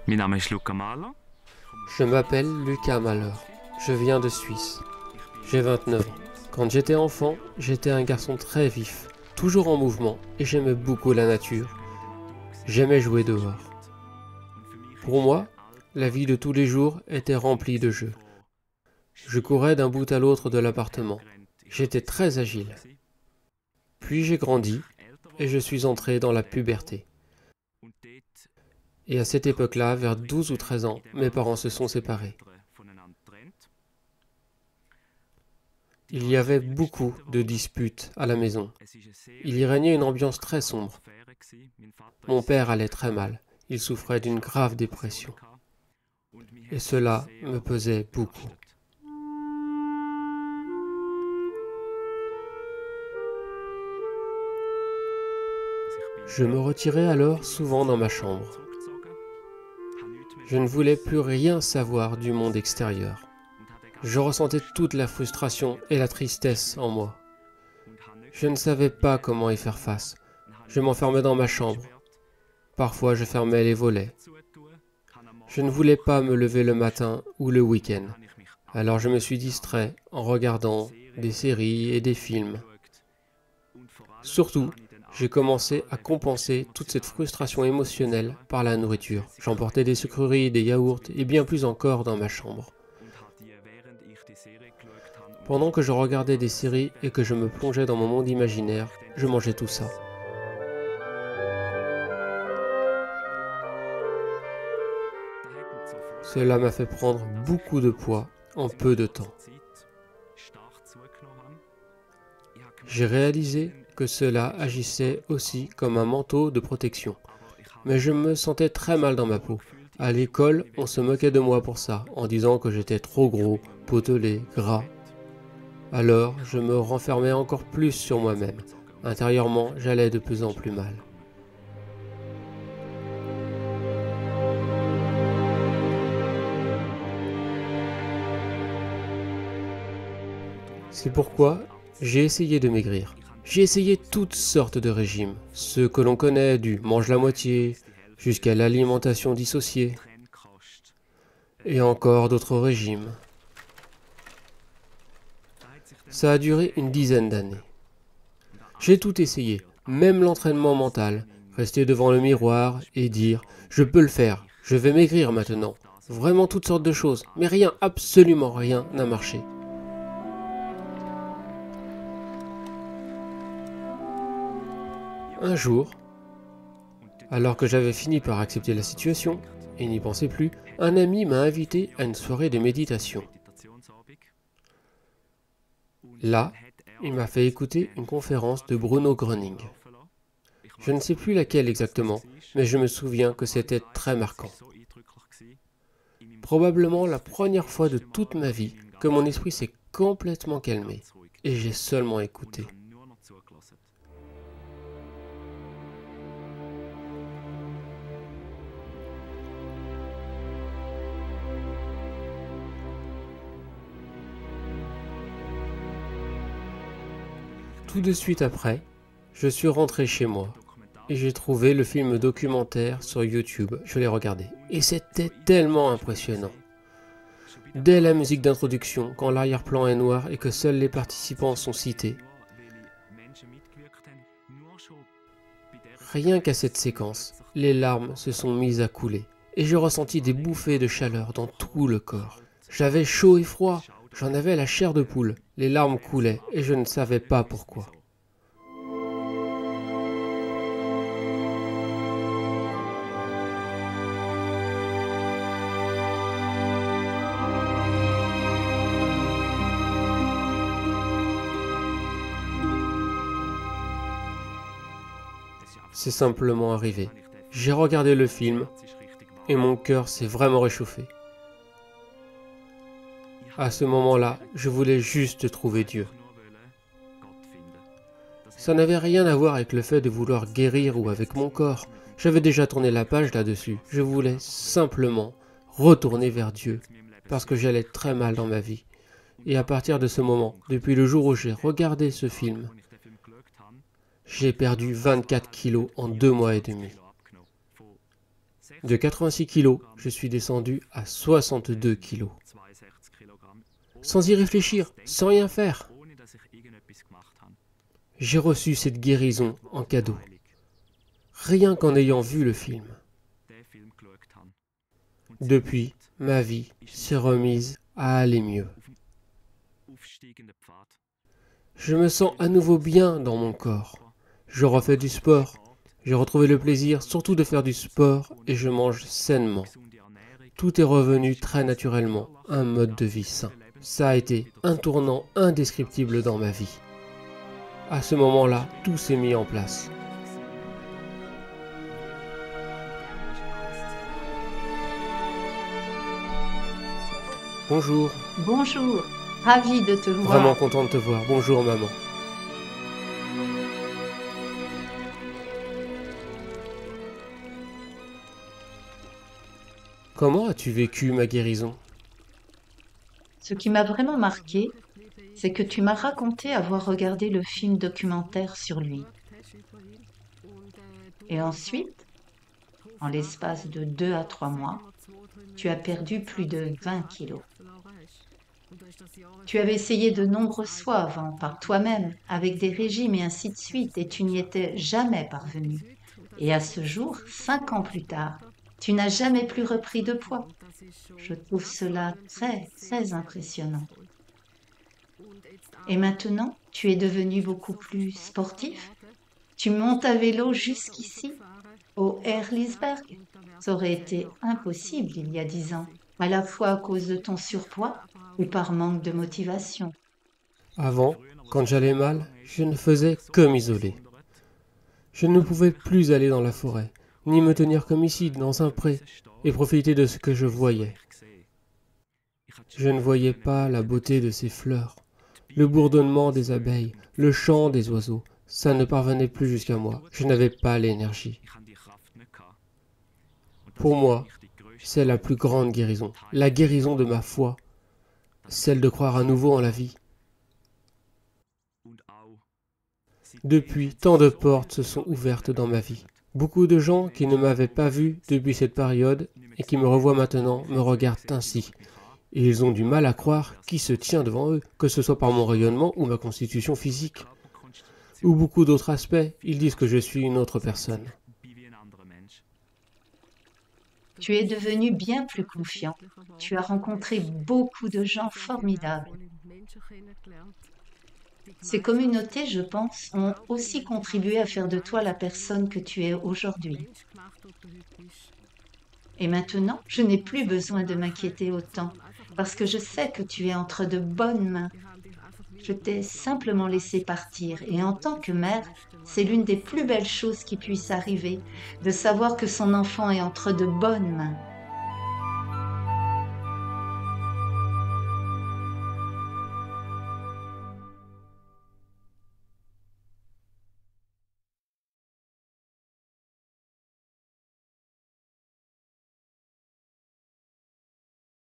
Mein Name ist Luca Mahler. Je m'appelle Luca Mahler. Je viens de Suisse. J'ai 29 ans. Quand j'étais enfant, j'étais un garçon très vif, toujours en mouvement, et j'aimais beaucoup la nature. J'aimais jouer dehors. Pour moi, la vie de tous les jours était remplie de jeux. Je courais d'un bout à l'autre de l'appartement. J'étais très agile. Puis j'ai grandi et je suis entré dans la puberté. Et à cette époque-là, vers 12 ou 13 ans, mes parents se sont séparés. Il y avait beaucoup de disputes à la maison. Il y régnait une ambiance très sombre. Mon père allait très mal. Il souffrait d'une grave dépression. Et cela me pesait beaucoup. Je me retirais alors souvent dans ma chambre. Je ne voulais plus rien savoir du monde extérieur. Je ressentais toute la frustration et la tristesse en moi. Je ne savais pas comment y faire face. Je m'enfermais dans ma chambre. Parfois, je fermais les volets. Je ne voulais pas me lever le matin ou le week-end. Alors je me suis distrait en regardant des séries et des films. Surtout, j'ai commencé à compenser toute cette frustration émotionnelle par la nourriture. J'emportais des sucreries, des yaourts et bien plus encore dans ma chambre. Pendant que je regardais des séries et que je me plongeais dans mon monde imaginaire, je mangeais tout ça. Cela m'a fait prendre beaucoup de poids en peu de temps. J'ai réalisé que cela agissait aussi comme un manteau de protection. Mais je me sentais très mal dans ma peau. À l'école, on se moquait de moi pour ça, en disant que j'étais trop gros, potelé, gras. Alors, je me renfermais encore plus sur moi-même. Intérieurement, j'allais de plus en plus mal. C'est pourquoi j'ai essayé de maigrir. J'ai essayé toutes sortes de régimes, ceux que l'on connaît du mange la moitié, jusqu'à l'alimentation dissociée, et encore d'autres régimes. Ça a duré une dizaine d'années. J'ai tout essayé, même l'entraînement mental, rester devant le miroir et dire « je peux le faire, je vais maigrir maintenant ». Vraiment toutes sortes de choses, mais rien, absolument rien n'a marché. Un jour, alors que j'avais fini par accepter la situation et n'y pensais plus, un ami m'a invité à une soirée de méditation. Là, il m'a fait écouter une conférence de Bruno Gröning. Je ne sais plus laquelle exactement, mais je me souviens que c'était très marquant. Probablement la première fois de toute ma vie que mon esprit s'est complètement calmé et j'ai seulement écouté. Tout de suite après, je suis rentré chez moi et j'ai trouvé le film documentaire sur YouTube. Je l'ai regardé et c'était tellement impressionnant. Dès la musique d'introduction, quand l'arrière-plan est noir et que seuls les participants sont cités, rien qu'à cette séquence, les larmes se sont mises à couler et je ressentis des bouffées de chaleur dans tout le corps. J'avais chaud et froid. J'en avais la chair de poule, les larmes coulaient et je ne savais pas pourquoi. C'est simplement arrivé. J'ai regardé le film et mon cœur s'est vraiment réchauffé. À ce moment-là, je voulais juste trouver Dieu. Ça n'avait rien à voir avec le fait de vouloir guérir ou avec mon corps. J'avais déjà tourné la page là-dessus. Je voulais simplement retourner vers Dieu parce que j'allais très mal dans ma vie. Et à partir de ce moment, depuis le jour où j'ai regardé ce film, j'ai perdu 24 kilos en 2 mois et demi. De 86 kilos, je suis descendu à 62 kilos. Sans y réfléchir, sans rien faire. J'ai reçu cette guérison en cadeau, rien qu'en ayant vu le film. Depuis, ma vie s'est remise à aller mieux. Je me sens à nouveau bien dans mon corps. Je refais du sport. J'ai retrouvé le plaisir surtout de faire du sport et je mange sainement. Tout est revenu très naturellement, un mode de vie sain. Ça a été un tournant indescriptible dans ma vie. À ce moment-là, tout s'est mis en place. Bonjour. Bonjour, ravie de te voir. Vraiment content de te voir. Bonjour maman. Comment as-tu vécu ma guérison? Ce qui m'a vraiment marqué, c'est que tu m'as raconté avoir regardé le film documentaire sur lui. Et ensuite, en l'espace de 2 à 3 mois, tu as perdu plus de 20 kilos. Tu avais essayé de nombreuses fois avant, par toi-même, avec des régimes et ainsi de suite, et tu n'y étais jamais parvenu. Et à ce jour, 5 ans plus tard, tu n'as jamais plus repris de poids. Je trouve cela très, très impressionnant. Et maintenant, tu es devenu beaucoup plus sportif. Tu montes à vélo jusqu'ici, au Erlisberg. Ça aurait été impossible il y a 10 ans, à la fois à cause de ton surpoids et par manque de motivation. Avant, quand j'allais mal, je ne faisais que m'isoler. Je ne pouvais plus aller dans la forêt, ni me tenir comme ici, dans un pré, et profiter de ce que je voyais. Je ne voyais pas la beauté de ces fleurs, le bourdonnement des abeilles, le chant des oiseaux. Ça ne parvenait plus jusqu'à moi. Je n'avais pas l'énergie. Pour moi, c'est la plus grande guérison, la guérison de ma foi, celle de croire à nouveau en la vie. Depuis, tant de portes se sont ouvertes dans ma vie. Beaucoup de gens qui ne m'avaient pas vu depuis cette période et qui me revoient maintenant me regardent ainsi. Et ils ont du mal à croire qui se tient devant eux, que ce soit par mon rayonnement ou ma constitution physique. Ou beaucoup d'autres aspects, ils disent que je suis une autre personne. Tu es devenu bien plus confiant. Tu as rencontré beaucoup de gens formidables. Ces communautés, je pense, ont aussi contribué à faire de toi la personne que tu es aujourd'hui. Et maintenant, je n'ai plus besoin de m'inquiéter autant, parce que je sais que tu es entre de bonnes mains. Je t'ai simplement laissé partir, et en tant que mère, c'est l'une des plus belles choses qui puissent arriver, de savoir que son enfant est entre de bonnes mains.